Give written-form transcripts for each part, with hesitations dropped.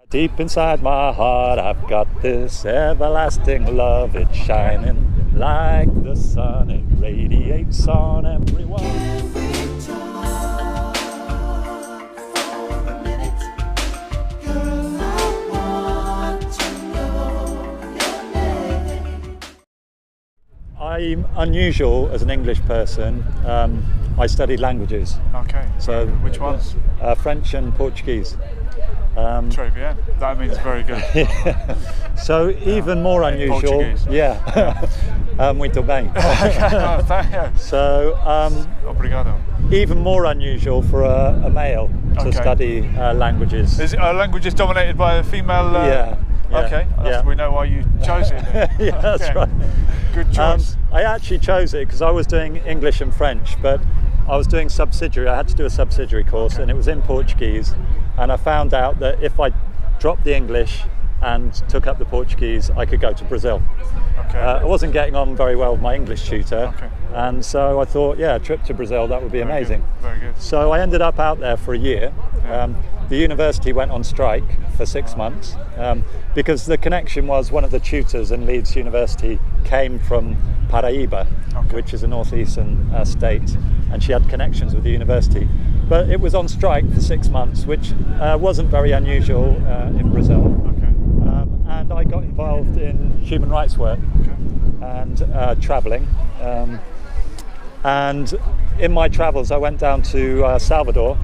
Deep inside my heart, I've got this everlasting love. It's shining like the sun. It radiates on everyone. I'm unusual as an English person. I studied languages. Okay. So which ones? French and Portuguese. Très bien. That means very good. So even more unusual. Portuguese. Yeah. Muito bem. So Obrigado. even more unusual for a male to study languages. Is languages dominated by a female? Yeah. Okay. We know why you chose it. Yeah, that's right. Good choice. I actually chose it because I was doing English and French, but I was doing subsidiary. I had to do a subsidiary course, and it was in Portuguese. And I found out that if I dropped the English and took up the Portuguese, I could go to Brazil. Okay. I wasn't getting on very well with my English tutor, Okay. and so I thought, yeah, a trip to Brazil, that would be amazing. Very good. So I ended up out there for a year. The university went on strike for 6 months because the connection was one of the tutors in Leeds University came from Paraíba, which is a northeastern state, and she had connections with the university. But it was on strike for 6 months, which wasn't very unusual in Brazil. Okay. And I got involved in human rights work and travelling. And in my travels, I went down to Salvador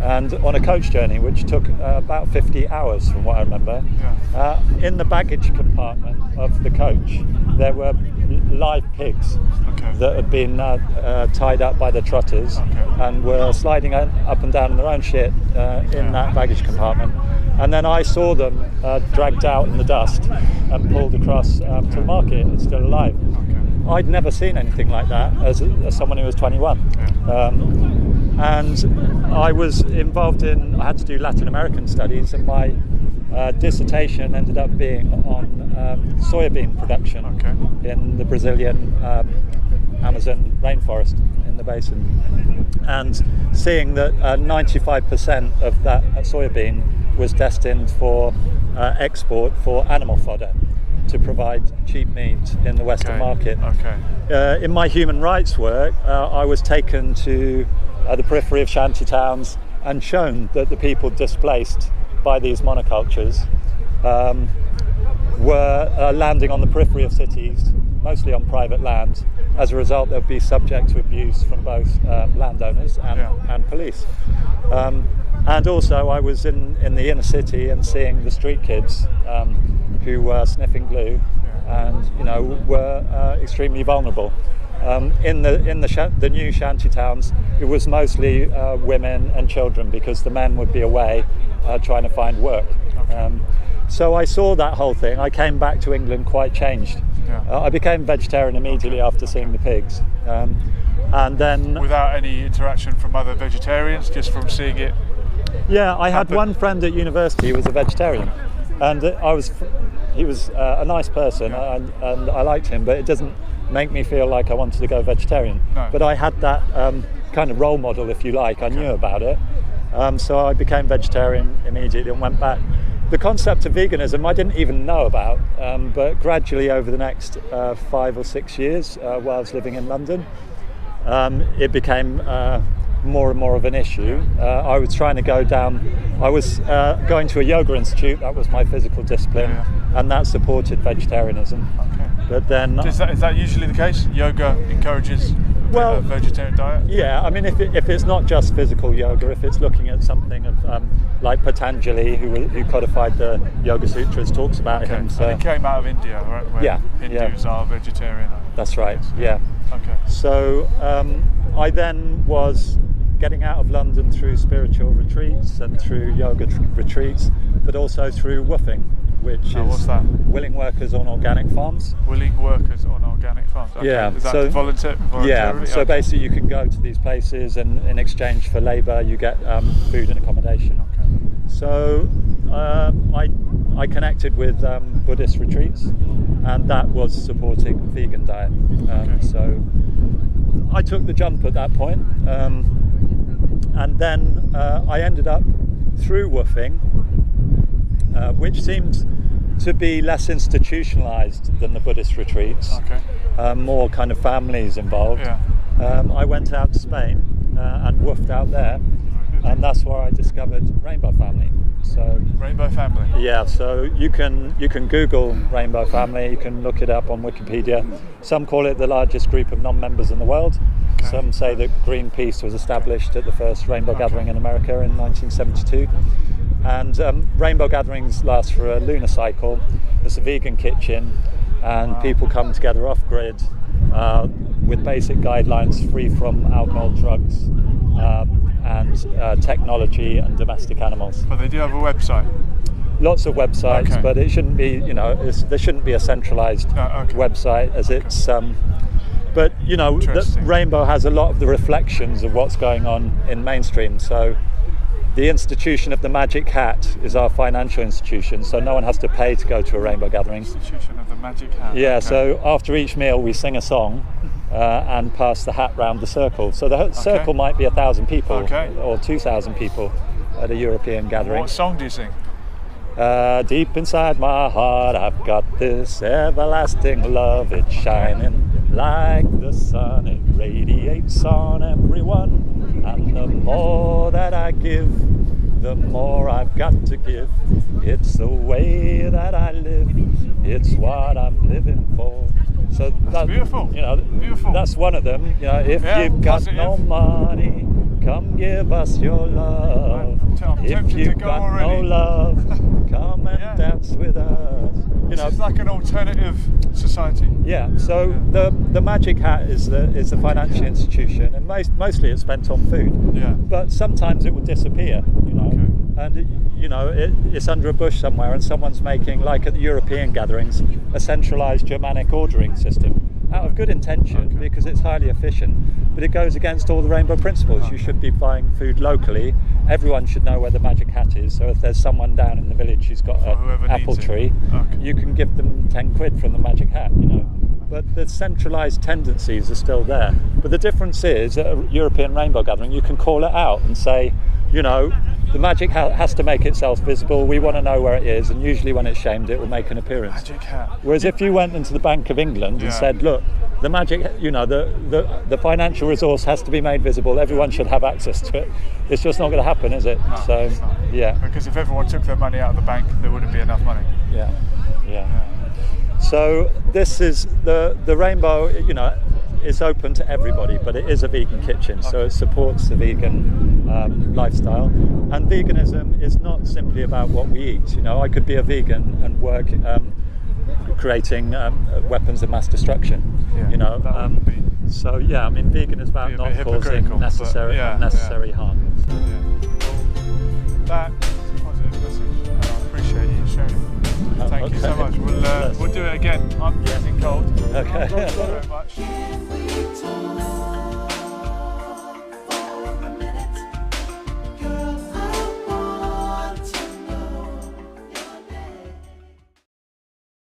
and on a coach journey, which took about 50 hours from what I remember. Yeah. In the baggage compartment of the coach, there were live pigs that had been tied up by the trotters and were sliding up and down in their own shit in that baggage compartment. And then I saw them dragged out in the dust and pulled across to the market, still alive. I'd never seen anything like that as someone who was 21. And I was involved I had to do Latin American studies, and my dissertation ended up being on soybean production in the Brazilian Amazon rainforest in the basin. And seeing that 95% of that soybean was destined for export for animal fodder, to provide cheap meat in the Western market. In my human rights work, I was taken to the periphery of shanty towns and shown that the people displaced by these monocultures were landing on the periphery of cities, mostly on private land. As a result, they'll be subject to abuse from both landowners and police. And also I was in the inner city and seeing the street kids who were sniffing glue and were extremely vulnerable. In the new shanty towns, it was mostly women and children because the men would be away trying to find work. So I saw that whole thing. I came back to England quite changed. I became vegetarian immediately after seeing the pigs. And then, without any interaction from other vegetarians, just from seeing it? Yeah, I had one friend at university who was a vegetarian, and he was a nice person, and I liked him, but it doesn't make me feel like I wanted to go vegetarian. No. But I had that kind of role model, if you like. I knew about it, so I became vegetarian immediately and went back. The concept of veganism I didn't even know about, but gradually over the next 5 or 6 years while I was living in London, it became more and more of an issue. I was trying to go down, I was going to a yoga institute, that was my physical discipline, and that supported vegetarianism. But then... Is that usually the case? Yoga encourages a vegetarian diet? Yeah, I mean, if it's not just physical yoga, if it's looking at something of like Patanjali, who codified the Yoga Sutras, talks about him. So and it came out of India, right? Where Hindus are vegetarian. That's right, yeah. Okay. So I then was getting out of London through spiritual retreats and through yoga retreats, but also through woofing, which is what's that? Willing workers on organic farms. Willing workers on organic farms. Okay. Yeah. Is that voluntarily? Yeah. So basically, you can go to these places, and in exchange for labour, you get food and accommodation. Okay. So I connected with Buddhist retreats, and that was supporting vegan diet. So I took the jump at that point, and then I ended up through woofing which seems to be less institutionalized than the Buddhist retreats. More kind of families involved. I went out to Spain and woofed out there, and that's where I discovered Rainbow Family. So Rainbow Family. Yeah, so you can Google Rainbow Family. You can look it up on Wikipedia. Some call it the largest group of non-members in the world. Some say that Greenpeace was established at the first Rainbow Gathering in America in 1972. And Rainbow Gatherings last for a lunar cycle. It's a vegan kitchen, and people come together off-grid with basic guidelines, free from alcohol, drugs, and technology and domestic animals. But they do have a website. Lots of websites, but it shouldn't be, there shouldn't be a centralised website, as it's. But Rainbow has a lot of the reflections of what's going on in mainstream. So the institution of the Magic Hat is our financial institution, so no one has to pay to go to a Rainbow Gathering. Institution of the Magic Hat. Yeah, so after each meal we sing a song and pass the hat round the circle. So the circle might be 1,000 people or 2,000 people at a European gathering. What song do you sing? Deep inside my heart I've got this everlasting love. It's shining like the sun, it radiates on everyone, and the more that I give, the more I've got to give. It's the way that I live, it's what I'm living for. So that's beautiful. Beautiful. That's one of them. If you've got no money, come give us your love. If you've got no love, come and dance with us. It's like an alternative society. Yeah. So the Magic Hat is the financial institution, and mostly it's spent on food. Yeah. But sometimes it will disappear. And it's under a bush somewhere, and someone's making, like at the European gatherings, a centralised Germanic ordering system out of good intention because it's highly efficient. But it goes against all the Rainbow principles. You should be buying food locally. Everyone should know where the Magic Hat is. So if there's someone down in the village who's got an apple tree, you can give them 10 quid from the Magic Hat. But the centralised tendencies are still there. But the difference is, at a European Rainbow Gathering, you can call it out and say, the Magic Hat has to make itself visible. We want to know where it is, and usually when it's shamed, it will make an appearance. Magic Hat. Whereas if you went into the Bank of England and said, look, the Magic, the financial resource has to be made visible. Everyone should have access to it. It's just not going to happen, is it? No, so, yeah. Because if everyone took their money out of the bank, there wouldn't be enough money. Yeah. So this is the Rainbow. It's open to everybody, but it is a vegan kitchen, so it supports the vegan lifestyle. And veganism is not simply about what we eat. I could be a vegan and work creating weapons of mass destruction. So vegan is about not causing unnecessary harm. That's a positive message, and I appreciate you sharing it. Thank you so much. We'll do it again. I'm getting cold. Okay. Thank you very much.